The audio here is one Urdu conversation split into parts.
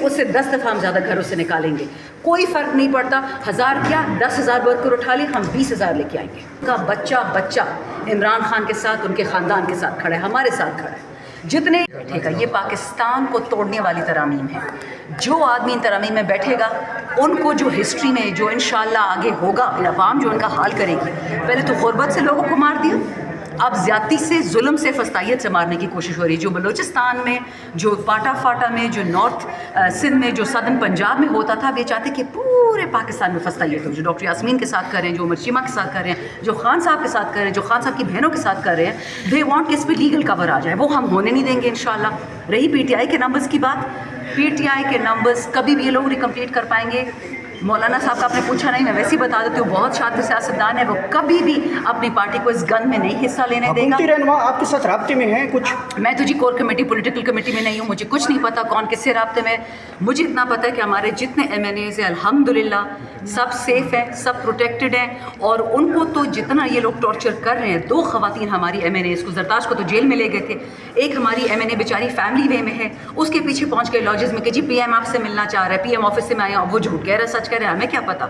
اس سے 10 دفعہ ہم زیادہ گھروں سے نکالیں گے. کوئی فرق نہیں پڑتا, 1000 کیا 10,000 ورکر اٹھا لیں, ہم 20,000 لے کے آئیں گے. کا بچہ عمران خان کے ساتھ, ان کے خاندان کے ساتھ کھڑا ہے, ہمارے ساتھ کھڑا ہے. جتنے ٹھیک ہے, یہ پاکستان کو توڑنے والی ترامیم ہے. جو آدمی ان ترامیم میں بیٹھے گا, ان کو جو ہسٹری میں جو انشاءاللہ آگے ہوگا, عوام جو ان کا حال کرے گی. پہلے تو غربت سے لوگوں کو مار دیا, اب زیادتی سے, ظلم سے, فسطائیت سے مارنے کی کوشش ہو رہی ہے. جو بلوچستان میں, جو فاٹا میں, جو نارتھ سندھ میں, جو سدرن پنجاب میں ہوتا تھا, اب یہ چاہتے کہ پورے پاکستان میں فسطائیت ہو. جو ڈاکٹر یاسمین کے ساتھ کر رہے ہیں, جو عمر چیمہ کے ساتھ کر رہے ہیں, جو خان صاحب کے ساتھ کر رہے ہیں, جو خان صاحب کی بہنوں کے ساتھ کر رہے ہیں, دے وانٹ کہ اس پہ لیگل کور آ جائے. وہ ہم ہونے نہیں دیں گے انشاءاللہ. رہی پی ٹی آئی کے نمبرز کی بات, پی ٹی آئی کے نمبرز کبھی بھی یہ لوگ نہیں کمپلیٹ کر پائیں گے. مولانا صاحب کا آپ نے پوچھا نہیں, میں ویسے ہی بتا دیتی ہوں, بہت شاطر سیاستدان ہے, وہ کبھی بھی اپنی پارٹی کو اس گن میں نہیں حصہ لینے دے گا. حکومتی رہنما آپ کے ساتھ رابطے میں ہیں کچھ؟ میں تو جی کور کمیٹی, پولیٹیکل کمیٹی میں نہیں ہوں, مجھے کچھ نہیں پتا کون کس سے رابطے میں. مجھے اتنا پتہ ہے کہ ہمارے جتنے ایم این ایز ہیں الحمدللہ سب سیف ہیں, سب پروٹیکٹڈ ہیں. اور ان کو تو جتنا یہ لوگ ٹارچر کر رہے ہیں, 2 خواتین ہماری ایم این ایز کو, زرتاج کو تو جیل میں لے گئے تھے, ایک ہماری ایم این اے بیچاری فیملی وے میں ہے, اس کے پیچھے پہنچ گئے لاجز میں کہ جی پی ایم آپ سے ملنا چاہ رہا ہے, پی ایم آفس سے میں آیا ہوں. وہ جھوٹ کہہ رہا ہے, سچ کہہ رہا ہے, ہمیں کیا پتا.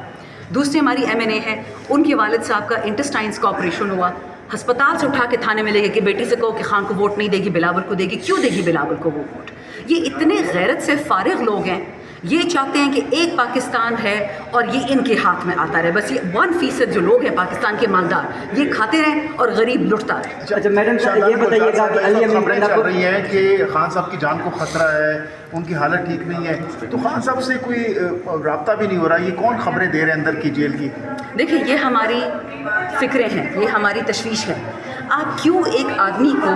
دوسری ہماری ایم این اے ہے, ان کے والد صاحب کا انٹسٹائنس کا آپریشن ہوا, ہسپتال سے اٹھا کے تھانے میں لے گئے کہ بیٹی سے کہو کہ خان کو ووٹ نہیں دے گی, بلاول کو دے گی. کیوں دے گی بلاول کو وہ ووٹ؟ یہ اتنے غیرت سے فارغ لوگ ہیں, یہ چاہتے ہیں کہ ایک پاکستان ہے اور یہ ان کے ہاتھ میں آتا رہے. بس یہ 1% جو لوگ ہیں پاکستان کے مالدار, یہ کھاتے رہیں اور غریب لٹتا رہے. اچھا میڈم یہ بتائیے گا کہ علی امین خبریں چل رہی ہیں کہ خان صاحب کی جان کو خطرہ ہے, ان کی حالت ٹھیک نہیں ہے, تو خان صاحب سے کوئی رابطہ بھی نہیں ہو رہا. یہ کون خبریں دے رہے ہیں اندر کی جیل کی؟ دیکھیں, یہ ہماری فکریں ہیں, یہ ہماری تشویش ہے. آپ کیوں ایک آدمی کو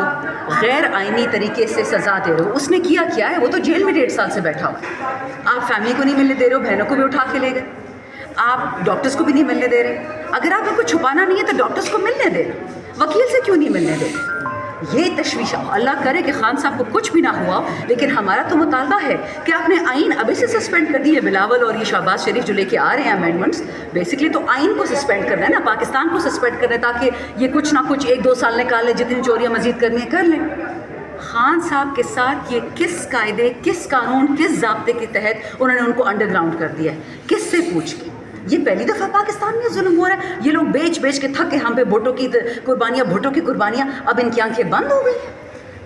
غیر آئینی طریقے سے سزا دے رہے ہو؟ اس نے کیا ہے, وہ تو جیل میں 1.5 سال سے بیٹھا ہوا. آپ فیملی کو نہیں ملنے دے رہے ہو, بہنوں کو بھی اٹھا کے لے گئے, آپ ڈاکٹرز کو بھی نہیں ملنے دے رہے. اگر آپ کو چھپانا نہیں ہے تو ڈاکٹرز کو ملنے دے, وکیل سے کیوں نہیں ملنے دے؟ یہ تشویش. اللہ کرے کہ خان صاحب کو کچھ بھی نہ ہوا, لیکن ہمارا تو مطالبہ ہے کہ آپ نے آئین ابھی سے سسپینڈ کر دی ہے. بلاول اور یہ شہباز شریف جو لے کے آ رہے ہیں امینڈمنٹس, بیسکلی تو آئین کو سسپینڈ کرنا ہے نا, پاکستان کو سسپینڈ کرنا ہے, تاکہ یہ کچھ نہ کچھ 1-2 سال نکال لیں, جتنی چوریاں مزید کرنی ہیں کر لیں. خان صاحب کے ساتھ یہ کس قاعدے, کس قانون, کس ضابطے کے تحت انہوں نے ان کو انڈر گراؤنڈ کر دیا ہے؟ کس سے پوچھ کے؟ یہ پہلی دفعہ پاکستان میں ظلم ہو رہا ہے. یہ لوگ بیچ کے تھک کے ہم پہ بھٹو کی قربانیاں, اب ان کی آنکھیں بند ہو گئی.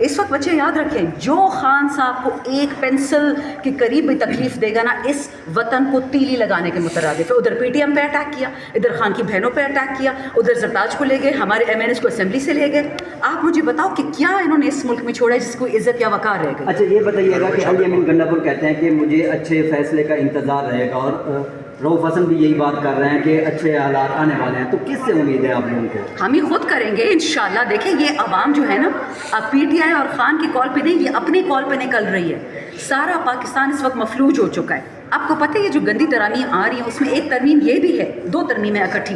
اس وقت بچے یاد رکھیں, جو خان صاحب کو ایک پینسل کے قریب بھی تکلیف دے گا نا, اس وطن کو تیلی لگانے کے مترادف ہے. ادھر پی ٹی ایم پہ اٹیک کیا, ادھر خان کی بہنوں پہ اٹیک کیا, ادھر زرتاج کو لے گئے, ہمارے ایم این ایس کو اسمبلی سے لے گئے. آپ مجھے بتاؤ کہ کیا انہوں نے اس ملک میں چھوڑا ہے جس کو عزت یا وقار رہ گئی؟ اچھا یہ بتائیے گا کہ علی امین گنڈا پور کہتے ہیں کہ مجھے اچھے فیصلے کا انتظار رہے گا, اور رؤوف حسن بھی یہی بات کر رہے ہیں کہ اچھے حالات آنے والے ہیں. تو کس سے امید ہے آپ لوگوں کو؟ ہم ہی خود کریں گے انشاءاللہ. دیکھیں, یہ عوام جو ہے نا, اب پی ٹی آئی اور خان کی کال پہ نہیں, یہ اپنی کال پہ نکل رہی ہے. سارا پاکستان اس وقت مفلوج ہو چکا ہے. آپ کو پتہ ہے یہ جو گندی ترامیم آ رہی ہیں, اس میں ایک ترمیم یہ بھی ہے, 2 ترمیمیں اکٹھی.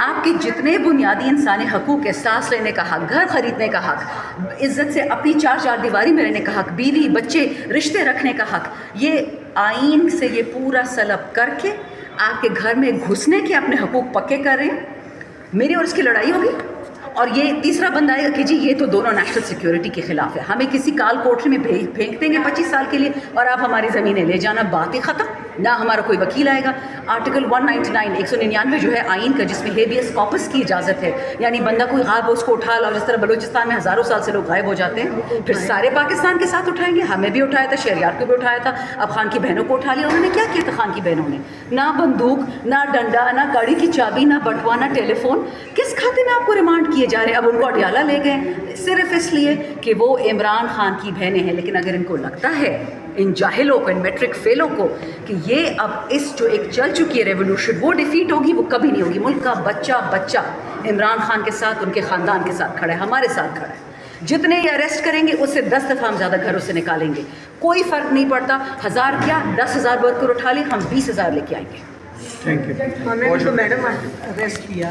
آپ کے جتنے بنیادی انسانی حقوق, سانس لینے کا حق, گھر خریدنے کا حق, عزت سے اپنی 4 دیواری میں رہنے کا حق, بیوی بچے رشتے رکھنے کا حق, یہ آئین سے یہ پورا سلب کر کے آپ کے گھر میں گھسنے کے اپنے حقوق پکے کر رہے ہیں. میری اور اس کی لڑائی ہوگی, اور یہ تیسرا بند آئے گا کہ جی یہ تو دونوں نیشنل سیکیورٹی کے خلاف ہے, ہمیں کسی کال کوٹری میں پھینک دیں گے 25 سال کے لیے, اور آپ ہماری زمینیں لے جانا, بات ہی ختم. نہ ہمارا کوئی وکیل آئے گا. آرٹیکل 199 199 جو ہے آئین کا, جس میں ہیبیس کارپس کی اجازت ہے, یعنی بندہ کوئی غائب ہو اس کو اٹھا لاؤ. جس طرح بلوچستان میں ہزاروں سال سے لوگ غائب ہو جاتے ہیں, پھر سارے پاکستان کے ساتھ اٹھائیں گے. ہمیں بھی اٹھایا تھا, شہریار کو بھی اٹھایا تھا, اب خان کی بہنوں کو اٹھا لیا. انہوں نے کیا کیا تھا خان کی بہنوں نے؟ نہ بندوق, نہ ڈنڈا, نہ گاڑی کی چابی, نہ بٹوا, نہ ٹیلی فون. کس کھاتے میں آپ کو ریمانڈ کیے جا رہے ہیں؟ اب ان کو اڈیالہ لے گئے صرف اس لیے کہ وہ عمران خان کی بہنیں ہیں. لیکن اگر ان کو لگتا ہے, ان جاہلوں کو, ان میٹرک فیلوں کو, کہ یہ اب اس جو ایک چل چکی ہے ریولوشن وہ ڈیفیٹ ہوگی, وہ کبھی نہیں ہوگی. ملک کا بچہ عمران خان کے ساتھ, ان کے خاندان کے ساتھ کھڑا ہے, ہمارے ساتھ کھڑا ہے. جتنے یہ اریسٹ کریں گے, اس سے 10 دفعہ ہم زیادہ گھروں سے نکالیں گے. کوئی فرق نہیں پڑتا, 1000 کیا 10,000 ورکر اٹھا لیں, ہم 20,000 لے کے آئیں گے. Thank you. میڈم اریسٹ کیا